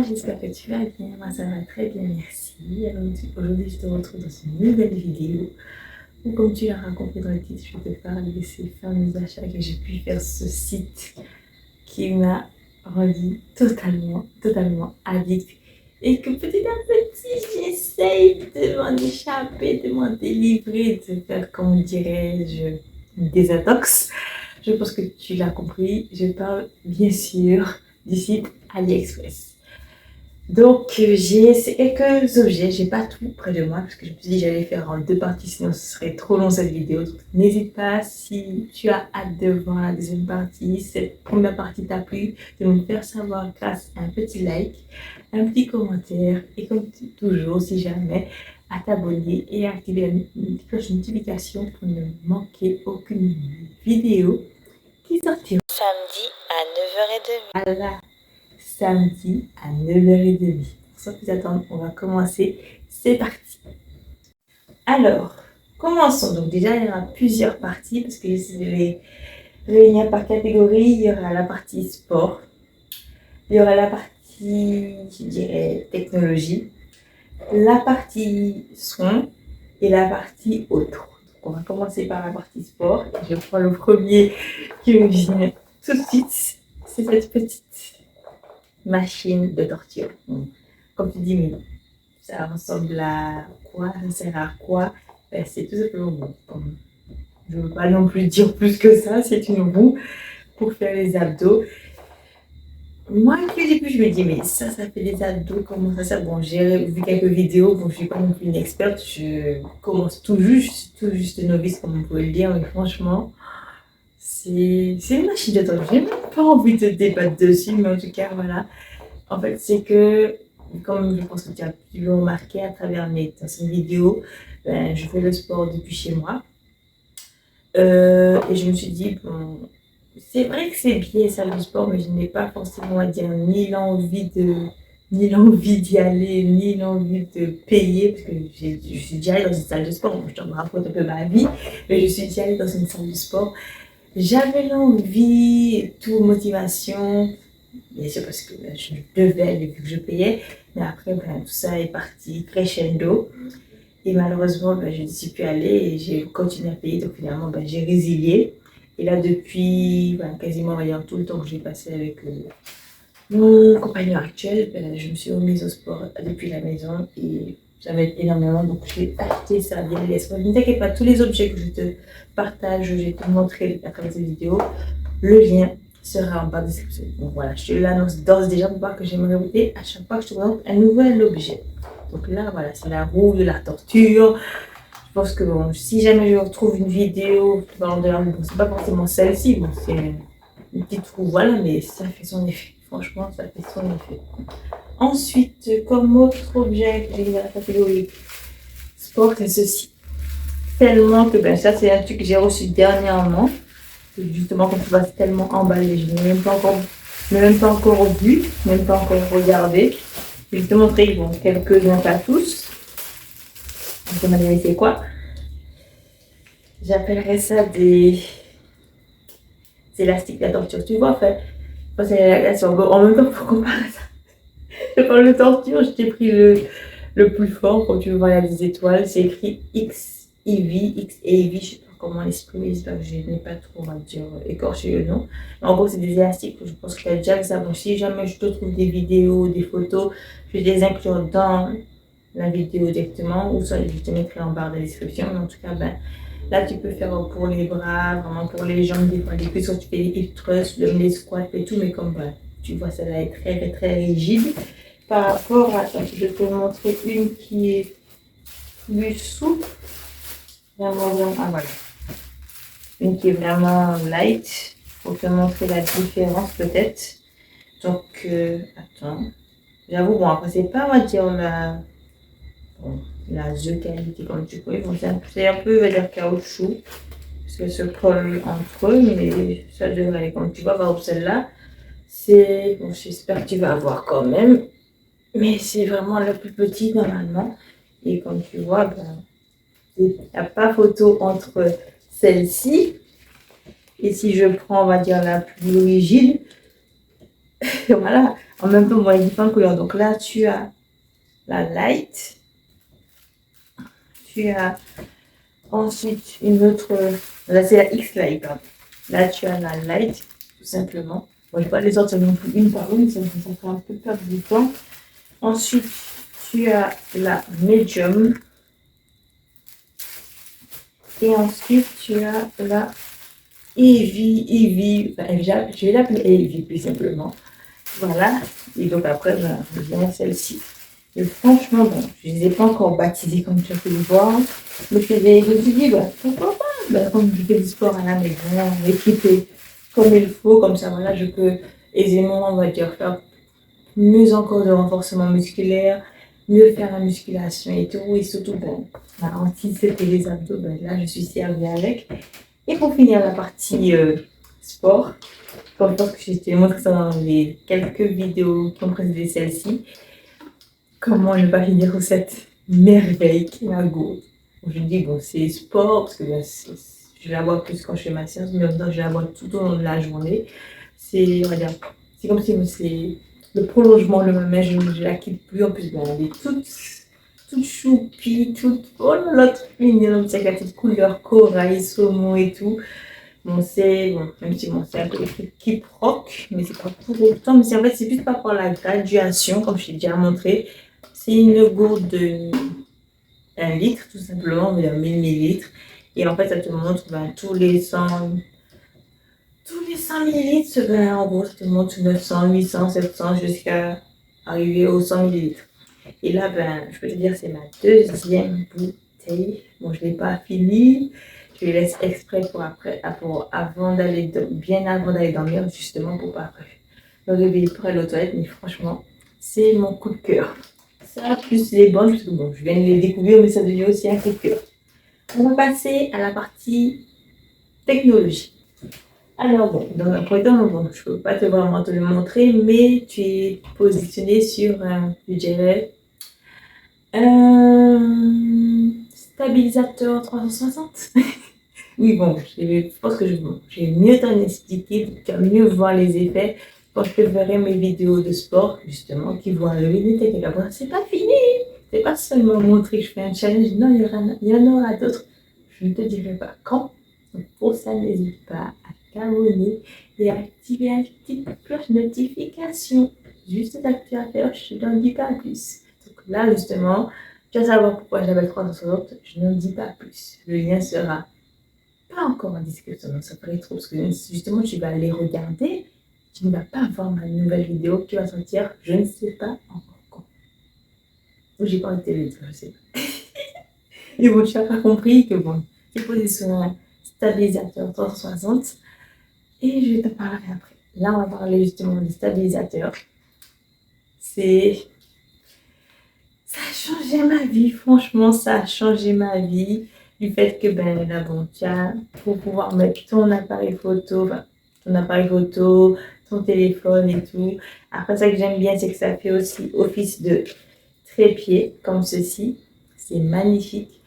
j'espère que tu vas bien. Moi, ça va très bien, merci. Alors, aujourd'hui, je te retrouve dans une nouvelle vidéo où, comme tu l'as compris dans le titre, je vais te parler de ces fameux achats que j'ai pu faire sur ce site qui m'a rendu totalement addict. Et que petit à petit, j'essaye de m'en échapper, de m'en délivrer, de faire, comme dirais-je, une désintox. Je pense que tu l'as compris, je parle bien sûr du site AliExpress. Donc j'ai quelques objets, j'ai pas tout près de moi parce que je me suis dit j'allais faire en 2 parties sinon ce serait trop long cette vidéo. Donc n'hésite pas, si tu as hâte de voir la deuxième partie, cette première partie t'a plu, de me faire savoir grâce à un petit like, un petit commentaire et comme toujours si jamais à t'abonner et à activer la cloche de notification pour ne manquer aucune vidéo qui sortira samedi à 9h30. voilà, samedi à 9h30. Sans plus attendre, on va commencer. C'est parti. Alors, commençons. Donc déjà, il y aura plusieurs parties parce que je vais réunir par catégorie. Il y aura la partie sport. Il y aura la partie, je dirais, technologie. La partie soins et la partie autre. Donc, on va commencer par la partie sport. Je prends le premier qui me vient tout de suite. C'est cette petite machine de torture. Comme tu dis, mais ça ressemble à quoi? Ça sert à quoi? Ben, c'est tout simplement bon. Je ne veux pas non plus dire plus que ça. C'est une roue pour faire les abdos. Moi, au début, je me dis, mais ça fait des abdos, comment ça sert? Bon, j'ai vu quelques vidéos, bon, je ne suis pas non plus une experte, je commence tout juste novice, comme on peut le dire, mais franchement, c'est une machine de torture. J'ai même pas envie de débattre dessus, mais en tout cas, voilà. En fait, c'est que, comme je pense que tu as pu le remarquer à travers mes anciennes vidéos, ben, je fais le sport depuis chez moi. Et je me suis dit, bon, c'est vrai que c'est bien ça le sport, mais je n'ai pas forcément à dire ni l'envie d'y aller, ni l'envie de payer, parce que je suis déjà allée dans une salle de sport, donc je te raconte un peu ma vie, mais je suis déjà allée dans une salle de sport. J'avais l'envie, toute motivation, bien sûr parce que je devais aller vu que je payais, mais après ben, tout ça est parti crescendo et malheureusement ben, je ne suis plus allée et j'ai continué à payer, donc finalement ben, j'ai résilié. Et là depuis ben, quasiment tout le temps que j'ai passé avec mon compagnon actuel, ben, je me suis remise au sport depuis la maison et ça m'aide énormément, donc j'ai acheté ça via l'AliExpress. Ne t'inquiète pas, tous les objets que je te partage, je vais te montrer à travers cette vidéo, le lien sera en bas de description. Donc voilà, je te l'annonce d'ores et déjà pour voir que j'aimerais goûter à chaque fois que je te présente un nouvel objet. Donc là, voilà, c'est la roue de la torture. Je pense que bon, si jamais je retrouve une vidéo parlant de la roue, bon, c'est pas forcément celle-ci, bon, c'est une petite roue, voilà, mais ça fait son effet. Franchement, ça fait son effet. Ensuite, comme autre objet que j'ai dans la catégorie sport, c'est ceci. Tellement que, ben, ça, c'est un truc que j'ai reçu dernièrement. Justement, quand tu vas tellement emballé, je n'ai même pas encore vu, même pas encore regardé. Je vais te montrer bon, quelques-uns, pas tous. Je vais te demander c'est quoi. J'appellerais ça des élastiques de la torture. Tu vois, en fait, en même temps, pour comparer ça, je parle de torture, je t'ai pris le plus fort. Quand tu vois, il y a des étoiles, c'est écrit XEV, je sais pas comment l'exprimer, j'espère que je n'ai pas trop, on va dire, écorché le nom. Mais en gros, c'est des élastiques, je pense que tu as déjà vu ça. Bon, si jamais je te trouve des vidéos, des photos, je vais les inclure dans la vidéo directement, ou soit je te mettrai en barre de description. Mais en tout cas, ben, là, tu peux faire pour les bras, vraiment pour les jambes, des fois, des plus, soit tu fais les hip thrusts, les squats et tout, mais comme ben, tu vois, celle-là est très rigide. Par rapport à, attends, je vais te montrer une qui est plus souple. Vraiment, ah voilà. Une qui est vraiment light, pour te montrer la différence peut-être. Donc, attends. J'avoue, bon, après, c'est pas, on va dire, la The qualité, comme tu peux. Bon, c'est un peu, on va dire, caoutchouc, parce qu'elle se colle entre eux, mais ça devrait aller. Comme tu vois, par exemple, celle-là, c'est, bon, j'espère que tu vas avoir quand même, mais c'est vraiment la plus petite normalement. Et comme tu vois, ben, il n'y a pas photo entre celle-ci et si je prends, on va dire, la plus rigide, voilà, En même temps, bon, il y a différentes couleurs. Donc là, tu as la light. Tu as ensuite une autre. Là, c'est la X-Light, pardon. Là, tu as la light, tout simplement. Bon, je ne vais pas les sortir non plus une par une, ça fait un peu perdre du temps. Ensuite, tu as la medium. Et ensuite, tu as la heavy. Enfin, je vais l'appeler heavy, plus simplement. Voilà. Et donc après, ben, vient celle-ci. Et franchement, bon, je ne les ai pas encore baptisées comme tu as pu le voir. Mais je me suis dit, bah, pourquoi pas? Bah, comme je fais du sport à la maison, équipée comme il faut, comme ça, voilà, je peux aisément, on va dire, faire mieux encore de renforcement musculaire, mieux faire la musculation et tout. Et surtout, bon, la hantise et les abdos, ben, là, je suis servie avec. Et pour finir la partie sport, comme je pense que je t'ai montré ça dans les quelques vidéos qui ont précédé celle-ci, comment ne pas finir sur cette merveille qui est la gourde. Je dis, bon, c'est sport, parce que ben, je la vois plus quand je fais ma séance, mais maintenant je la vois tout au long de la journée. C'est, on va dire, c'est comme si c'est le prolongement de ma main, je ne la quitte plus. En plus, ben, elle est toute choupie, toute, oh là là, toute mignonne, avec la petite couleur corail, saumon et tout. Bon, c'est, bon, même si bon, c'est un peu qui proc, mais c'est pas pour autant, mais en fait, c'est plus par rapport à la graduation, comme je t'ai déjà montré. C'est une gourde de 1 litre, tout simplement, mais 1000 millilitres. Et en fait, ça te montre ben, tous les 100 millilitres, ben, en gros, ça te montre 900, 800, 700 jusqu'à arriver aux 100 millilitres. Et là, ben, je peux te dire, c'est ma deuxième bouteille. Bon, je ne l'ai pas finie. Je les laisse exprès pour après, bien avant d'aller dormir, justement, pour pas me réveiller pour aller aux toilettes. Mais franchement, c'est mon coup de cœur. Ça, plus les bonnes, parce que bon, je viens de les découvrir, mais ça devient aussi un coup de cœur. On va passer à la partie technologie. Alors bon, dans un premier temps, bon, je ne peux pas vraiment te le montrer, mais tu es positionné sur un, je dirais, stabilisateur 360. Oui, bon, je pense que j'ai mieux t'en expliquer, pour mieux voir les effets quand je te ferai mes vidéos de sport, justement, qui vont arriver une technique. Après, c'est pas fini. C'est pas seulement montrer que je fais un challenge. Non, il y en aura d'autres. Je ne te dirai pas quand. Donc, pour ça, n'hésite pas à t'abonner et à activer la petite cloche notification. Juste d'activer à faire, je n'en dis pas plus. Donc là, justement, tu vas savoir pourquoi j'appelle 360. Je n'en dis pas plus. Le lien sera pas encore en description, donc ça paraît trop, parce que justement, tu vas aller regarder, tu ne vas pas voir ma nouvelle vidéo qui va sortir, je ne sais pas encore quand. Ou j'ai pas envie de te le dire, je sais pas. Et bon, tu as compris que bon, j'ai posé sur un stabilisateur 360 et je vais te parler après. Là, on va parler justement du stabilisateur. Ça a changé ma vie, franchement, ça a changé ma vie. Du fait que, ben là, bon, tiens, pour pouvoir mettre ton appareil photo, ton téléphone et tout. Après, ça que j'aime bien, c'est que ça fait aussi office de trépied, comme ceci. C'est magnifique.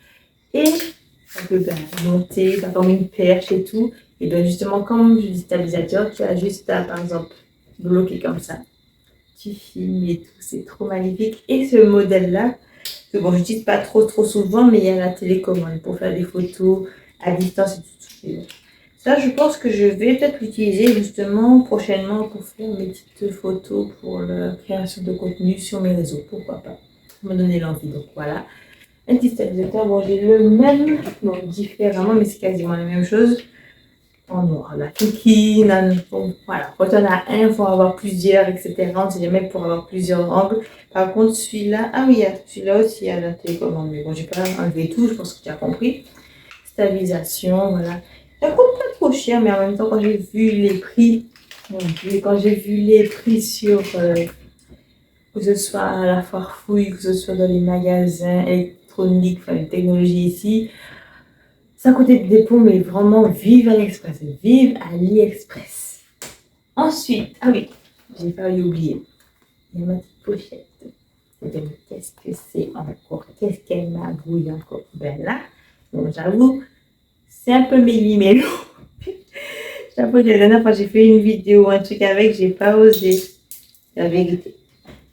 Et ça peut ben, monter, ça comme une perche et tout. Et bien justement, comme je dis stabilisateur, tu as juste à, par exemple, bloquer comme ça. Tu filmes et tout, c'est trop magnifique. Et ce modèle-là, que bon, je n'utilise pas trop souvent, mais il y a la télécommande pour faire des photos à distance et tout. Ça, je pense que je vais peut-être l'utiliser justement prochainement pour faire mes petites photos pour la création de contenu sur mes réseaux. Pourquoi pas? Me donner l'envie. Donc voilà. Un petit stabilisateur. Bon, j'ai le même, donc différemment, mais c'est quasiment la même chose. En noir, la coquine, bon, voilà. Quand on a un, il faut avoir plusieurs, etc. On ne sait jamais pour avoir plusieurs angles. Par contre, celui-là, ah oui, celui-là aussi, il y a la télécommande. Mais bon, j'ai pas enlevé tout, je pense que tu as compris. Stabilisation, voilà. Ça coûte pas trop cher, mais en même temps, quand j'ai vu les prix, sur, que ce soit à la Farfouille, que ce soit dans les magasins électroniques, enfin les technologies ici, ça coûtait des pots, mais vraiment vive AliExpress. Vive AliExpress. Ensuite, ah oui, j'ai failli oublier. Il y a ma petite pochette. Qu'est-ce que c'est encore? Qu'est-ce qu'elle m'a brouillé encore? Ben là, bon, j'avoue, c'est un peu méli-mélo. J'avoue, la dernière fois, j'ai fait une vidéo, un truc avec, j'ai pas osé. la vérité.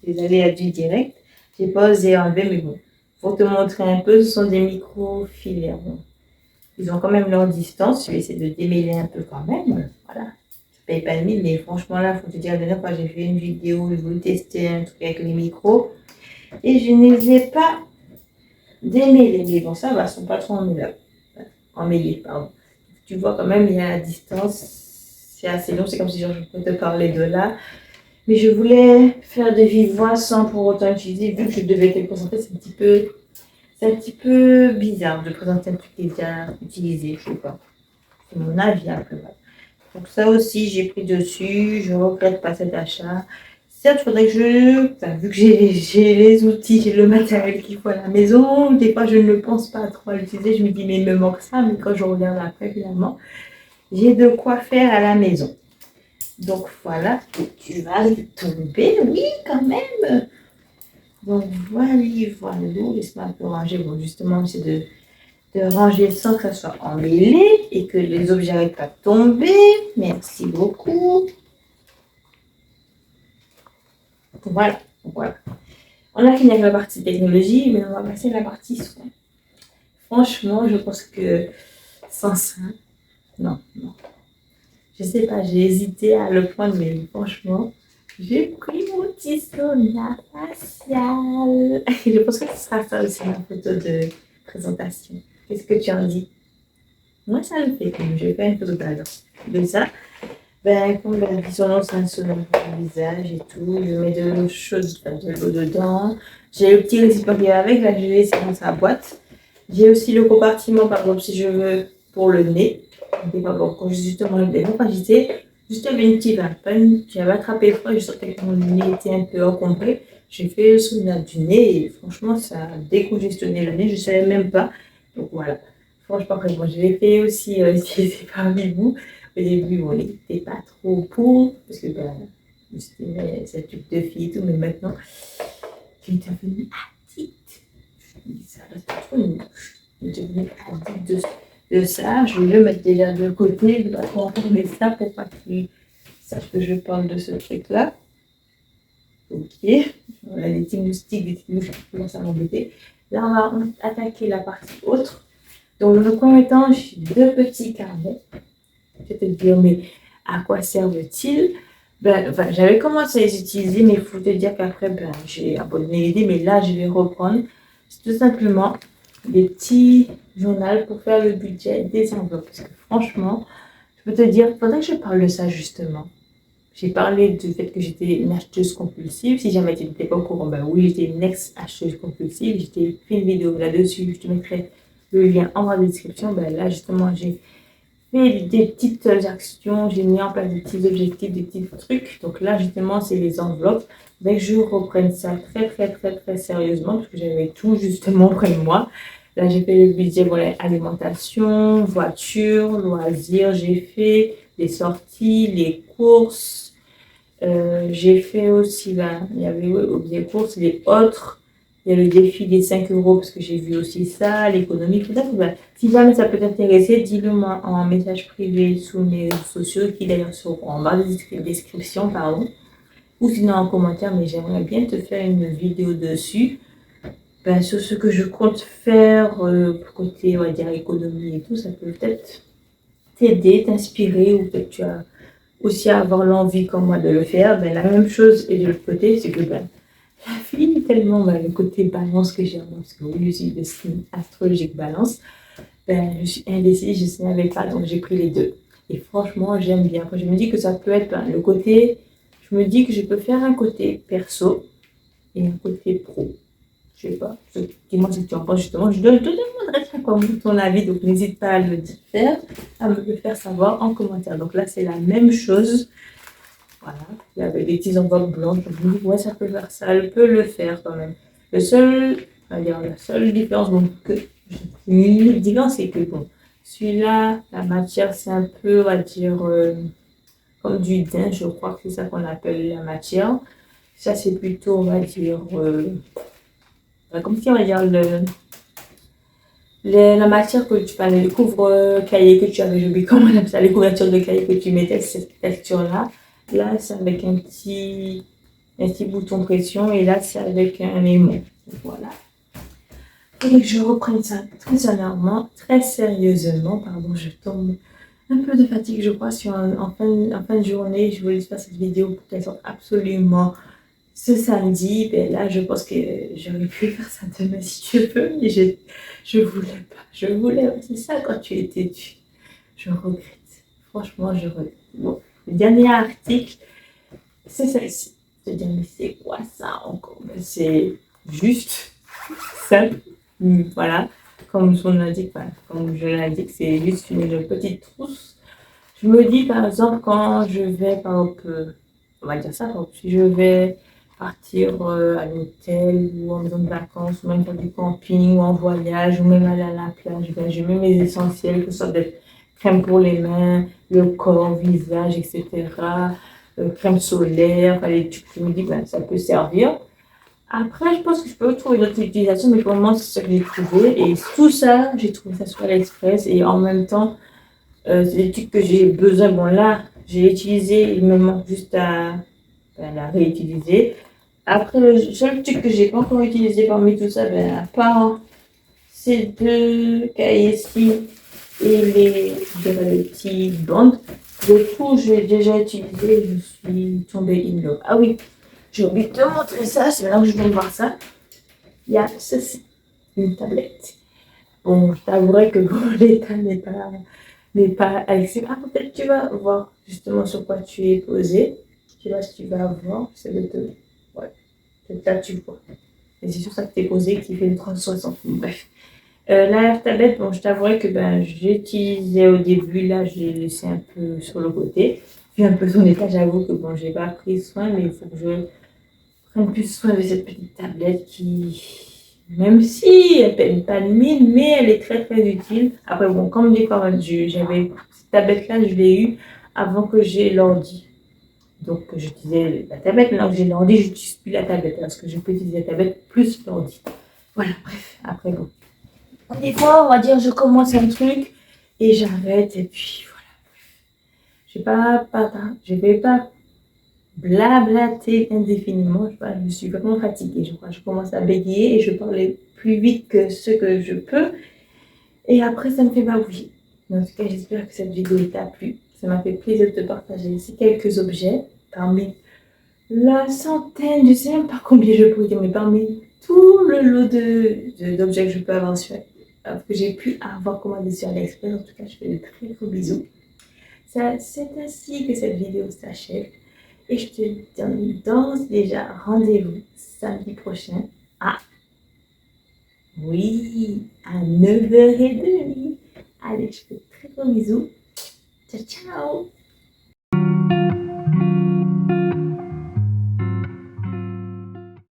Les aléas du direct. J'ai pas osé enlever, mais bon. Pour te montrer un peu, ce sont des micro-filaires. Bon. Ils ont quand même leur distance. Je vais essayer de démêler un peu quand même. Voilà. Ça paye pas de mille, mais franchement, là, faut te dire, la dernière fois, j'ai fait une vidéo, je voulais tester un truc avec les micros. Et je ne les ai pas démêlés. Mais bon, ça va, ils sont pas trop emmêlés, pardon. Tu vois quand même, il y a la distance. C'est assez long, c'est comme si genre, je pouvais te parler de là. Mais je voulais faire de vive voix sans pour autant utiliser, vu que je devais te concentrer, c'est un petit peu bizarre de présenter un truc qui est déjà utilisé, je sais pas. C'est mon avis après. Voilà. Donc ça aussi, j'ai pris dessus, je regrette pas cet achat. Certes, il faudrait que vu que j'ai les outils, j'ai le matériel qu'il faut à la maison, des fois je ne pense pas trop à l'utiliser, je me dis mais il me manque ça, mais quand je regarde après finalement, j'ai de quoi faire à la maison. Donc voilà, tu vas tomber, oui quand même. Donc voilà, laisse-moi un peu ranger. Bon, justement, c'est de ranger sans que ça soit emmêlé et que les objets n'arrêtent pas de tomber. Merci beaucoup. Voilà, voilà. On a fini avec la partie technologie, mais on va passer à la partie soins. Franchement, je pense que sans ça, non. Je sais pas, j'ai hésité à le prendre, mais franchement, j'ai pris mon petit sauna facial. Je pense que ce sera ça aussi ma photo de présentation. Qu'est-ce que tu en dis? Moi, ça le fait. Je vais faire une photo de ça. Comme la dit son nom, c'est un sauna pour le visage et tout. Je mets de l'eau chaude, de l'eau dedans. J'ai le petit récipient qui est avec. Là, je l'ai laissé dans sa boîte. J'ai aussi le compartiment, par exemple, si je veux, pour le nez. Quand justement, quand j'étais juste avec une petite vape, j'avais attrapé froid, je sentais que mon nez était un peu encombré. J'ai fait le sauna du nez et franchement, ça a décongestionné le nez, je ne savais même pas. Donc voilà, franchement, après, bon, je l'ai fait aussi, c'est parmi vous. Au début, bon, il n'était pas trop pour, parce que c'était cette truc de fille et tout, mais maintenant, je suis devenue addict. Je me dis, ça reste trop nul. Je suis devenue addict de ça. Je vais le mettre déjà de côté, je dois trop enfermer ça pour pas qu'il sache que je parle de ce truc-là. Ok, voilà les petits moustiques, des petits mouches qui commencent à m'embêter. Là, on va attaquer la partie autre. Donc, dans le premier temps, j'ai deux petits carnets. Je vais te dire, mais à quoi servent-ils? J'avais commencé à les utiliser, mais il faut te dire qu'après, j'ai abandonné l'idée, mais là, je vais reprendre. C'est tout simplement des petits journaux pour faire le budget des enveloppes. Parce que franchement, je peux te dire, il faudrait que je parle de ça justement. J'ai parlé du fait que j'étais une acheteuse compulsive. Si jamais tu n'étais pas au courant, oui, j'étais une ex-acheteuse compulsive. J'ai fait une vidéo là-dessus. Je te mettrai le lien en description. Là, justement, j'ai fait des petites actions. J'ai mis en place des petits objectifs, des petits trucs. Donc là, justement, c'est les enveloppes. Que je reprenne ça très sérieusement parce que j'avais tout justement près de moi. Là, j'ai fait le budget, alimentation, voiture, loisirs. J'ai fait les sorties, les courses. J'ai fait aussi, il y avait les courses, les autres. Il y a le défi des 5 euros parce que j'ai vu aussi ça, l'économie, tout ça. Si jamais ça peut t'intéresser, dis-le-moi en message privé sous mes réseaux sociaux qui d'ailleurs seront en barre de description, pardon. Ou sinon en commentaire, mais j'aimerais bien te faire une vidéo dessus. Sur ce que je compte faire pour côté, on va dire, économie et tout, ça peut peut-être t'aider, t'inspirer ou peut-être tu as aussi avoir l'envie comme moi de le faire. La même chose et de l'autre côté, c'est que la vie est tellement le côté balance que j'ai en moi, parce que oui, je suis de signe astrologique balance. Je suis indécise, je ne savais pas, donc j'ai pris les deux. Et franchement, j'aime bien. Après, je me dis que ça peut être le côté, je me dis que je peux faire un côté perso et un côté pro. Je sais pas. Dis-moi ce que tu en penses justement. Je te demanderai quoi ton avis, donc n'hésite pas à me le faire savoir en commentaire. Donc là, c'est la même chose. Voilà. Il y avait des petits enveloppes blanches. Donc, je me dis, ouais, ça peut faire ça. Elle peut le faire quand même. La seule différence, une différence, c'est que celui-là, la matière, c'est un peu, on va dire, comme du daim. Je crois que c'est ça qu'on appelle la matière. Ça, c'est plutôt, on va dire, comme si on va dire la matière que tu parlais, le couvre-cahier que tu avais, j'oublie comment on appelle ça, les couvertures de cahier que tu mettais, cette texture-là. Là, c'est avec un petit un petit bouton pression et là c'est avec un aimant. Voilà. Et je reprends ça très honnêtement, très sérieusement. Pardon, je tombe un peu de fatigue, je crois, en fin de journée. Je voulais faire cette vidéo pour qu'elle sorte absolument ce samedi. Ben là, je pense que j'aurais pu faire ça demain si tu veux, mais je voulais pas. Je voulais. C'est ça quand tu étais têtu. Je regrette. Franchement, je regrette. Bon, le dernier article, c'est celle-ci. Je te dis, mais c'est quoi ça encore? Ben, c'est juste simple. Voilà. Comme son indique, voilà, comme je l'indique, c'est juste une petite trousse. Je me dis, par exemple, quand je vais, par exemple, on va dire ça, par exemple, si je vais partir à l'hôtel ou en maison de vacances, ou même faire du camping ou en voyage, ou même aller à la plage, ben, je mets mes essentiels, que ce soit des crèmes pour les mains, le corps, visage, etc., crème solaire, enfin, les trucs, je me dis, ben, ça peut servir. Après, je pense que je peux trouver d'autres utilisations, mais pour le moment, c'est ce que j'ai trouvé. Et tout ça, j'ai trouvé ça sur AliExpress. Et en même temps, c'est des trucs que j'ai besoin. Bon, là, j'ai utilisé, il me manque juste à la réutiliser. Après, le seul truc que j'ai pas encore utilisé parmi tout ça, ben, à part ces deux cahiers-ci et je dirais, les petits bandes, le tout, j'ai déjà utilisé, je suis tombée in love. Ah oui, j'ai oublié de te montrer ça, c'est là que je viens de voir ça. Il y a ceci, une tablette. Bon, je t'avouerai que bon, l'état n'est pas accessible. Ah, peut-être tu vas voir justement sur quoi tu es posé. Tu vois, si tu vas voir, c'est le deux. Ouais, peut-être là tu vois. Et c'est sur ça que tu es posé qui fait le 360. Bref. La tablette, bon, je t'avouerai que ben, j'utilisais au début, là, j'ai laissé un peu sur le côté. Puis un peu son état, j'avoue que bon, j'ai pas pris soin, mais il faut que je prenne plus soin de cette petite tablette qui, même si elle ne paye pas de mine, mais elle est très très utile. Après, bon, comme j'ai quand même, j'avais cette tablette-là, je l'ai eue avant que j'ai l'ordi. Donc, j'utilisais la tablette, maintenant que j'ai l'ordi, je n'utilise plus la tablette parce que je peux utiliser la tablette plus l'ordi. Voilà, bref, après, bon. Des fois, on va dire, je commence un truc et j'arrête, et puis voilà. Je vais pas blablater indéfiniment. Je suis vraiment fatiguée, je crois. Je commence à bégayer et je parle plus vite que ce que je peux. Et après, ça me fait bavouiller. Mais en tout cas, j'espère que cette vidéo t'a plu. Ça m'a fait plaisir de te partager ces quelques objets parmi la centaine, je ne sais même pas combien je pourrais dire, mais parmi tout le lot d'objets que je peux avoir que j'ai pu avoir commandé sur AliExpress. En tout cas, je fais de très gros bisous. C'est ainsi que cette vidéo s'achève. Et je te donne déjà rendez-vous samedi prochain à, oui, à 9h30. Allez, je fais de très gros bisous.